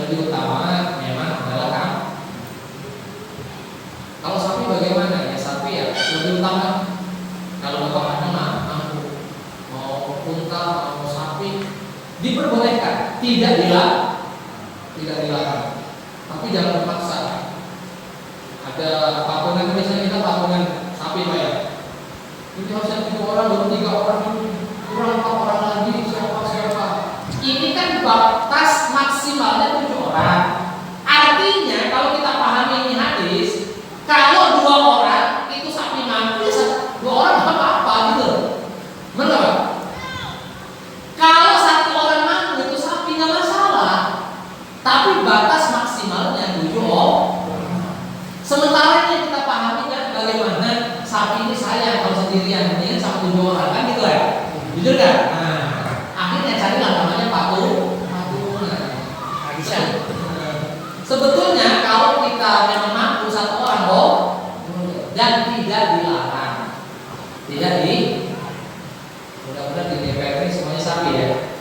lebih utama memang adalah kan. Kalau sapi bagaimana? Ya sapi ya lebih utama. Kalau bapak mampu mau unta mau sapi diperbolehkan, tidak dilarang, tapi jangan memaksa. Ada patungan, misalnya kita patungan sapi pak ya, ini harusnya 7 orang, baru 3 orang, kurang 4 orang lagi, siapa? Ini kan batas maksimalnya 7 orang. Artinya kalau kita pahami ini hadis, kalau 2 orang itu sapi mampu, 2 orang apa-apa gitu. Benar? Kalau 1 orang mampu itu sapi nggak masalah, tapi batas maksimalnya 7 orang. Sementara ini kita pahami kan bagaimana sapi ini sayang kalau sendirian, ini sama 7 orang kan gitu ya, jujur kan? Nah, akhirnya carilah namanya patungan. Sebetulnya kalau kita memang mampu 1 orang dan tidak dilarang, mudah-mudahan di DPR ini semuanya sapi ya.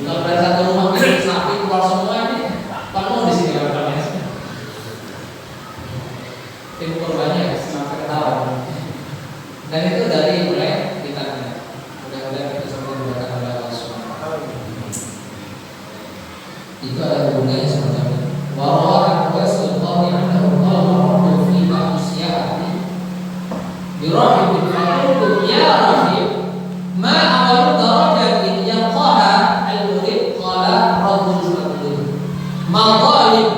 Kalau dari 1 rumah ini sapi keluar semua ini, penuh di sini orangnya. Tim korbannya sampai ketahuan. Dan itu dari mulai kita. Mudah-mudahan kita semua menggunakan Allah SWT. Itu ada hubungannya sama kami. Warawat Rasulullah annahu qala fi ba'siyati birahim faqultu ya rahim ma awalu darajatin yaqaha al-murid qala rabbul fadl ma dhalim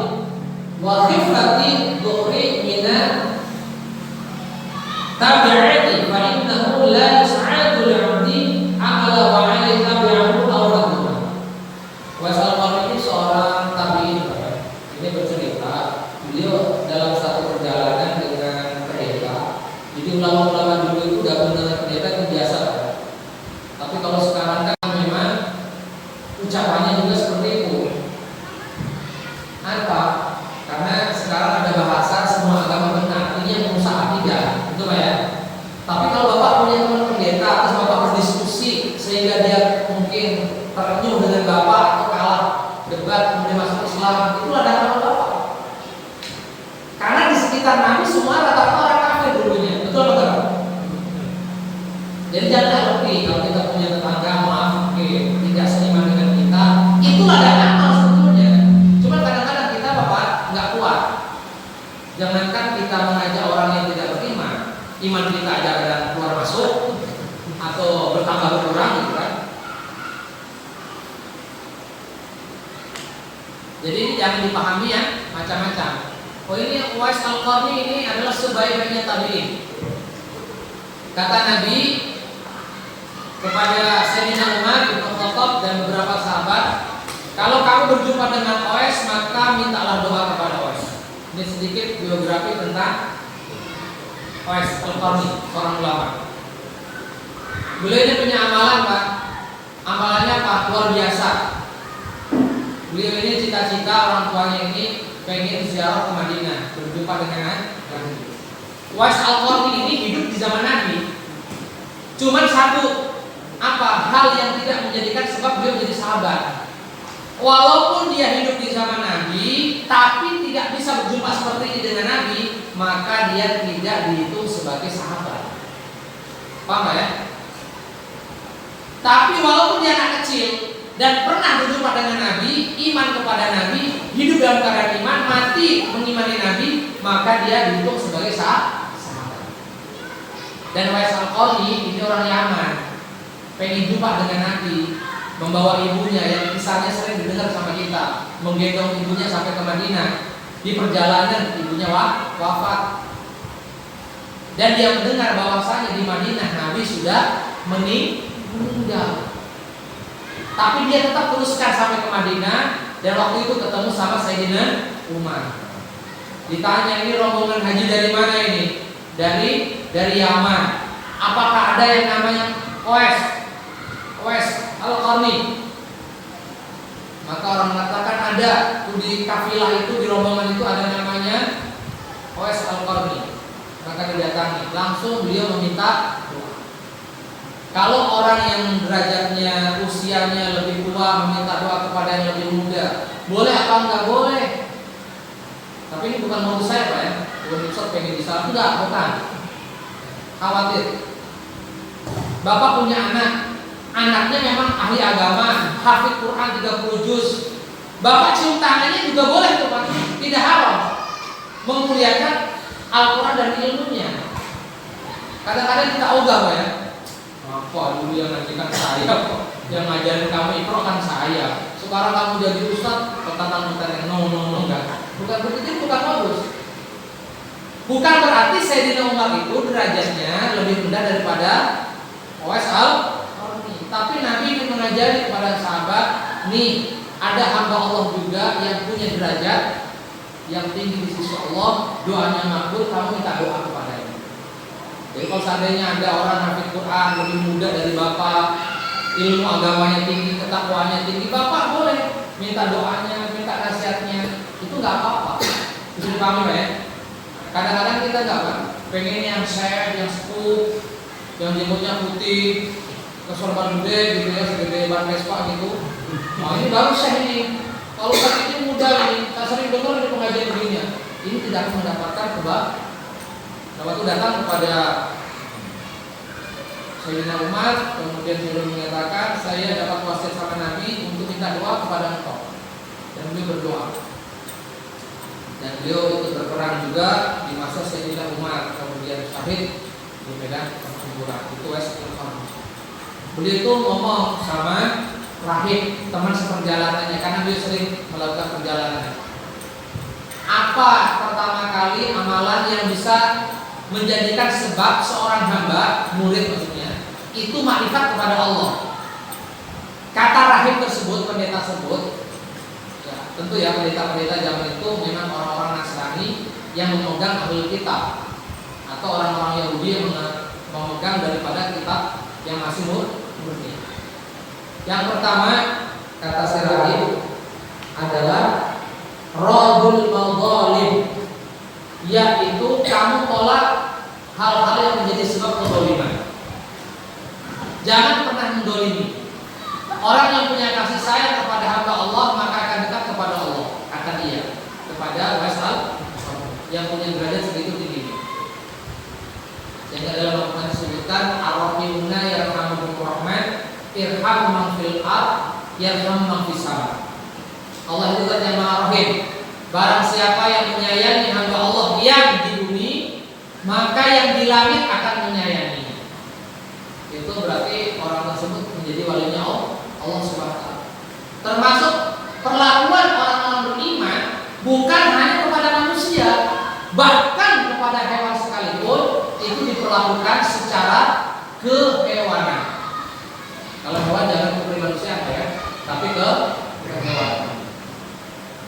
wa khifati dhuhri mina tabi'ati fa innahu la yus'adu li'abdi amala wa 'alayhi tabi'ahu aw radduhu. Wasal ini seorang tabi'in. Ini bercerita beliau dalam satu perjalanan dengan pendeta. Jadi ulama-ulama dulu itu gabung dengan pendeta itu biasa. Tapi kalau sekarang kan memang ucapannya juga seperti itu. Apa? Karena sekarang ada bahasa semua agama benar, ini yang pengusaha tidak, betul Pak ya? Tapi kalau Bapak punya teman pendeta, terus Bapak berdiskusi sehingga dia mungkin terenyuh dengan Bapak atau kalah debat kemudian masuk Islam, itulah dakwah Bapak. Karena di sekitar Nabi semua rata-rata orang kafir dulunya, betul betul. Jadi jangan lebih kalau kita punya tetangga maaf, tidak seiman dengan kita, itulah dakwah sebetulnya. Cuma kadang-kadang kita Bapak nggak kuat. Jangankan kita mengajak orang yang tidak beriman, iman kita aja kadang keluar masuk atau bertambah berkurang gitu kan. Jadi ini jangan dipahami ya macam-macam. Oh ini Uwais Al-Qarni ini adalah sebaik-baiknya tabi'in. Kata Nabi kepada Sayyidina Umar bin Khattab dan beberapa sahabat, kalau kamu berjumpa dengan Uwais maka mintalah doa kepada Uwais. Ini sedikit biografi tentang Uwais Al-Qarni, seorang ulama. Beliau ini punya amalan Pak. Amalannya Pak luar biasa. Beliau ini cita-cita orang tuanya ini pengen ziarah ke Madinah, berjumpa dengan Nabi. Uwais Al-Qarni ini hidup di zaman Nabi. Cuman satu hal yang tidak menjadikan sebab beliau menjadi sahabat. Walaupun dia hidup di zaman Nabi, tapi tidak bisa berjumpa seperti ini dengan Nabi, maka dia tidak dihitung sebagai sahabat. Paham ya? Tapi walaupun dia anak kecil dan pernah berjumpa dengan Nabi, iman kepada Nabi, hidup dalam keadaan iman, mati mengimani Nabi, maka dia dihitung sebagai sahabat. Dan Uwais Al-Qarni ini orang Yaman, pengen jumpa dengan Nabi, membawa ibunya yang kisahnya sering didengar sama kita, menggendong ibunya sampai ke Madinah. Di perjalanan ibunya wafat, dan dia mendengar bahwasanya di Madinah Nabi sudah meninggal. Tapi dia tetap teruskan sampai ke Madinah, dan waktu itu ketemu sama Sayyidina Umar. Ditanya, ini rombongan haji dari mana ini? Dari Yaman. Apakah ada yang namanya Uwais Al-Qarni? Maka orang mengatakan ada. Di kafilah itu, di rombongan itu ada namanya Uwais Al-Qarni. Maka didatangi. Langsung beliau meminta doa. Kalau orang yang derajatnya, usianya lebih tua meminta doa kepada yang lebih muda, boleh apa enggak boleh? Tapi ini bukan modus saya Pak ya. Bukan Ustaz pengen disalah, enggak, bukan. Khawatir. Bapak punya anak, anaknya memang ahli agama, hafid Quran 30 juz. Bapak cium tangannya juga boleh tuh Pak, tidak haram. Memuliakan Al-Quran dan ilmunya. Kadang-kadang kita ogah Pak ya. Apa dulu yang ngajikan saya kok, yang ngajarin kamu Iqra kan saya. Sekarang kamu jadi ustaz, tentang no enggak. Bukan begitu, bukan modus. Bukan berarti Sayyidina Umar itu derajatnya lebih rendah daripada Uwais al-Qarni. Tapi Nabi ingin mengajari kepada sahabat, nih ada hamba Allah juga yang punya derajat yang tinggi di sisi Allah, doanya makbul, kamu minta doa kepadanya. Jadi kalau seandainya ada orang hafid Quran lebih muda dari bapak, ilmu agamanya tinggi, ketakwaannya tinggi, bapak boleh minta doanya, minta nasihatnya, itu nggak apa-apa. Bisa dipahami Pak ya? Kadang-kadang kita nggak kan, pengen yang sehat, yang sepuh, yang jenggotnya putih, kesorban gede gitu ya, segede ban Vespa gitu. Nah ini baru saya ini. Kalau saat ini muda ini, saya sering dengar di pengajian begini, ini tidak akan mendapatkan kebaikan. Waktu datang kepada Sayyidina Umar, kemudian beliau mengatakan, saya dapat wasiat sama Nabi untuk minta doa kepada engkau. Dan beliau berdoa. Dan beliau ikut berperang juga di masa Sayyidina Umar, kemudian syahid di medan pertempuran. Itu Al-Qarni. Beliau itu ngomong sama Rahib, teman seperjalanannya, karena beliau sering melakukan perjalanan. Apa pertama kali amalan yang bisa menjadikan sebab seorang hamba, murid maksudnya, itu makrifat kepada Allah? Kata rahib tersebut, pendeta tersebut, ya, tentu ya pendeta-pendeta zaman itu memang orang-orang Nasrani yang memegang Ahlul Kitab, atau orang-orang Yahudi yang memegang daripada kitab yang masih murni. Yang pertama, kata si rahib adalah Radul Madzalim, yaitu kamu tolak hal-hal yang menjadi sebab kezaliman. Jangan pernah mendolimi. Orang yang punya kasih sayang kepada hamba Allah maka akan dekat kepada Allah, kata dia kepada Wasal yang punya derajat segitu tinggi. Sehingga dalam Al-Quran disebutkan Ar-Rahimuna yarhamuhur rahman irham man fil ard yarham man fis sama. Allah itu zat yang Maha Rahim. Barang siapa yang menyayangi hamba Allah yang di bumi, maka yang di langit akan menyayangi. Itu berarti orang tersebut menjadi walinya Allah Subhanahu wa taala. Termasuk perlakuan orang-orang beriman bukan hanya kepada manusia, bahkan kepada hewan sekalipun itu diperlakukan secara kehewanan. Kalau hewan jangan seperti manusia ya, tapi ke hewan.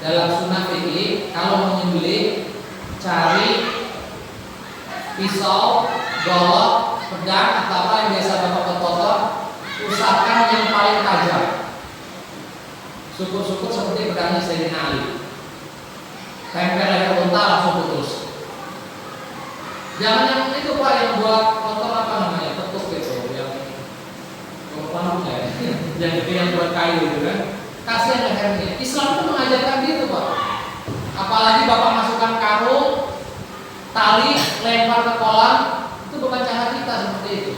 Dalam sunnah fikih, kalau menyembelih cari pisau, golok, pedang atau apa yang biasa bapak potong, usahakan yang paling tajam. Syukur-syukur seperti pedangnya Sayyidina Ali. Tempel leher unta langsung putus. Jangan yang itu Pak yang buat motor apa namanya, petuk gitu, yang apa namanya, yang gede yang buat kayu gitu kan. Kasihan lehernya. Islam itu mengajarkan gitu Pak. Apalagi bapak masukkan karung, tali, lempar ke kolam, itu bukan cara kita seperti itu.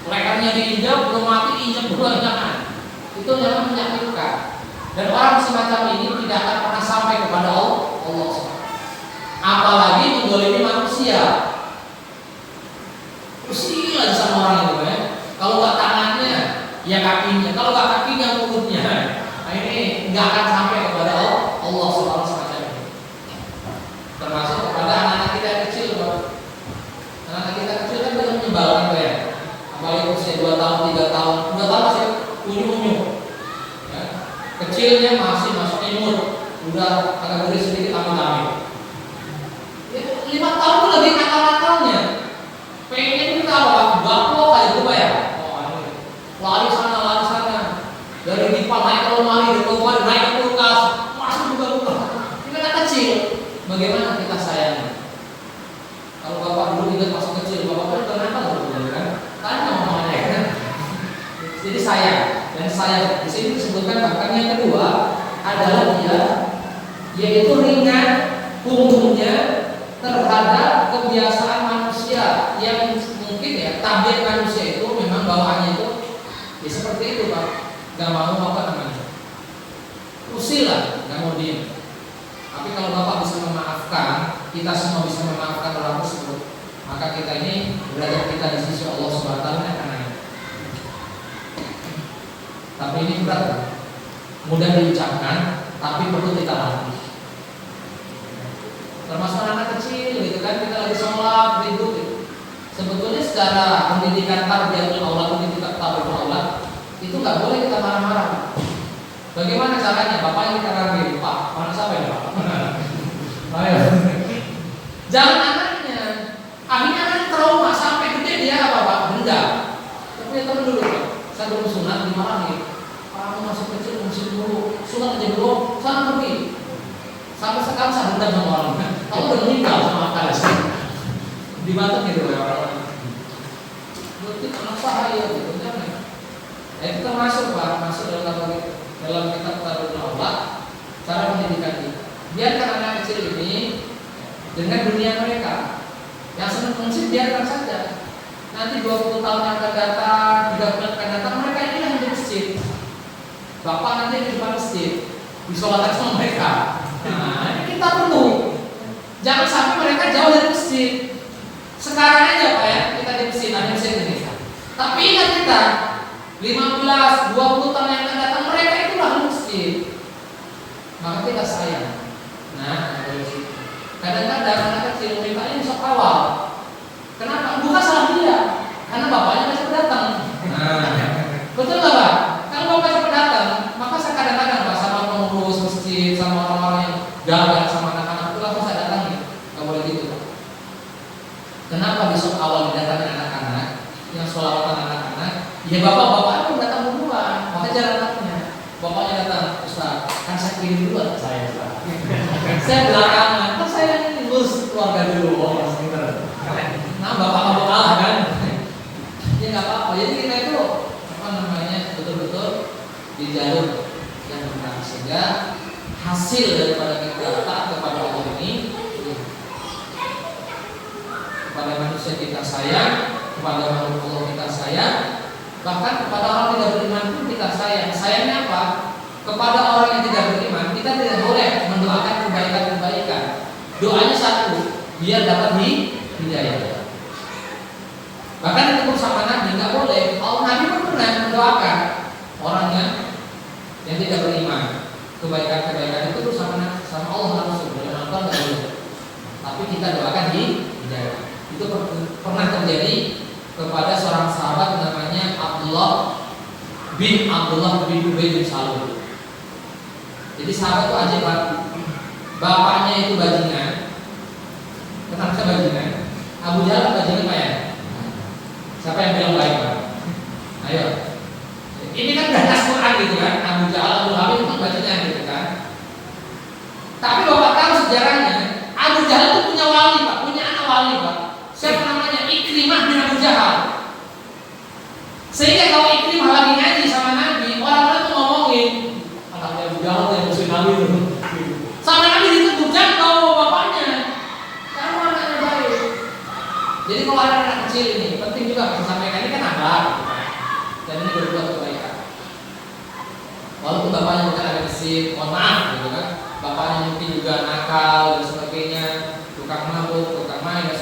Lehernya diinjak, belum mati injak dua jangan. Itu jangan menyakitkan. Dan orang semacam ini tidak akan pernah sampai kepada Allah. Apalagi mendzalimi manusia. Usil aja sama orang itu ya. Kalau nggak tangannya, ya kakinya. Kalau nggak kakinya, mulutnya. Nah ini nggak akan sampai kepada Allah Subhanahu semacam ini. Termasuk kepada anak-anak kita yang kecil, Pak. Anak-anak kita kecil kan bisa menyebalkan ya. Apalagi usia 2 tahun, 3 tahun, 2 tahun masih unyu-unyu. Ya. Kecilnya masih masuk imut, udah agak gede sedikit amit-amit. 5 tahun itu lebih nakal-nakalnya. Pengen kita apa? Bapak kayak gitu ya. Lari sana. Dari dipal naik ke lemari, dari lemari naik ke kulkas, masuk buka. Ini kan kecil. Bagaimana kita sayangnya? Kalau bapak dulu ingat masih kecil, bapak kan udah nakal kan? Tanya mamanya kan. saya, dan saya di sini disebutkan bahkan yang kedua adalah dia yaitu ringan hukumnya terhadap kebiasaan manusia yang mungkin ya tabiat manusia itu memang bawaannya itu ya seperti itu Pak, nggak mau apa namanya usil lah, nggak mau diem. Tapi kalau Bapak bisa memaafkan, kita semua bisa memaafkan orang tersebut, maka kita ini derajat kita di sisi Allah Subhanahu wa taala akan naik. Tapi ini berat, mudah diucapkan, tapi perlu kita latih. Termasuk anak kecil, gitu kan, kita lagi sholat, ribut. Gitu. Sebetulnya secara pendidikan tarbiyatul aulad, pendidikan tarbiyatul aulad, itu nggak boleh kita marah-marah. Bagaimana caranya? Bapaknya kita rangkul, Pak, mana siapa ya Pak? Ayo, jangan anaknya. Akhirnya anak trauma sampai gede dia apa Pak? Benda. Tapi ya teman dulu Pak, saya belum sunat dimarahin. Kamu masih kecil, masih dulu sunat aja belum, sana pergi. Sampai sekarang saya dendam sama orang. Kamu udah meninggal sama kalian. Dibantu gitu ya orang. Berarti anak saya gitu jangan. Kita masuk Pak, masuk dalam kitab Tarbiyatul Aulad, cara pendidikan kita. Biarkan anak kecil ini dengan dunia mereka. Yang senang musik biarkan saja. Nanti 20 tahun yang akan datang, 3 bulan akan datang, mereka ini yang di masjid. Bapak nanti di depan masjid, disolatkan sama mereka. Nah, ini kita perlu. Jangan sampai mereka jauh dari masjid. Sekarang aja Pak ya, kita di masjid, ada masjid ini. Tapi ingat kita, 15, 20 tahun yang akan datang, mereka itulah di masjid. Maka kita sayang. Nah, kadang-kadang anak kecil minta ini sok awal. Kenapa? Bukan salah dia, karena bapaknya nggak cepat datang. Betul nggak Pak? Kalau bapak cepat datang, maka saya kadang-kadang Pak sama pengurus masjid, sama orang-orang yang gagal sama anak-anak itu langsung saya datangi. Nggak boleh gitu Pak. Kenapa besok awal didatangi anak-anak yang sholawatan anak-anak? Ya bapak-bapak itu datang duluan, maka jalan anaknya. Bapaknya datang, Ustaz, kan saya kirim duluan saya Ustaz. Saya belakangan, kan saya ini ngurus keluarga dulu. Nah bapak kamu kalah kan? Ya nggak apa-apa. Jadi kita itu apa namanya betul-betul di jalur yang benar sehingga hasil daripada kita taat kepada Allah ini kepada manusia kita sayang, kepada makhluk Allah kita sayang, bahkan kepada orang tidak beriman pun kita sayang. Sayangnya apa? Kepada orang yang tidak beriman kita tidak boleh mendoakan kebaikan-kebaikan. Doanya satu, biar dapat hidayah. Bahkan itu pun sama Nabi nggak boleh. Allah Nabi pun pernah mendoakan orang yang tidak beriman. Kebaikan-kebaikan itu tuh sama Allah langsung. Dalam Al-Quran nggak boleh. Tapi kita doakan hidayah. Itu pernah terjadi kepada seorang sahabat namanya Abdullah bin Ubay bin Salul. Jadi sahabat itu ajaib banget. Bapaknya itu bajingan. Kenapa saya bajingan? Abu Jahal bajingan Pak ya? Siapa yang bilang baik Pak? Ayo. Ini kan udah nas Quran gitu kan. Abu Jahal, Abu Lahab itu bajingan gitu kan. Tapi Bapak tahu sejarahnya, Abu Jahal itu punya wali Pak, punya anak wali Pak. Siapa namanya? Ikrimah bin Abu Jahal. Sehingga kalau Ikrimah lagi ngaji sama Nabi, orang-orang tuh ngomongin anaknya Abu Jahal yang musuh Nabi itu. Sama Nabi ditegur, jangan bawa bapaknya. Kamu anaknya baik. Jadi kalau ada anak kecil ini penting juga kita sampaikan, ini kan akhlak gitu kan. Dan ini berbuat kebaikan. Walaupun bapaknya bukan ada masjid, mohon maaf gitu kan. Bapaknya mungkin juga nakal dan sebagainya, tukang mabuk, tukang main dan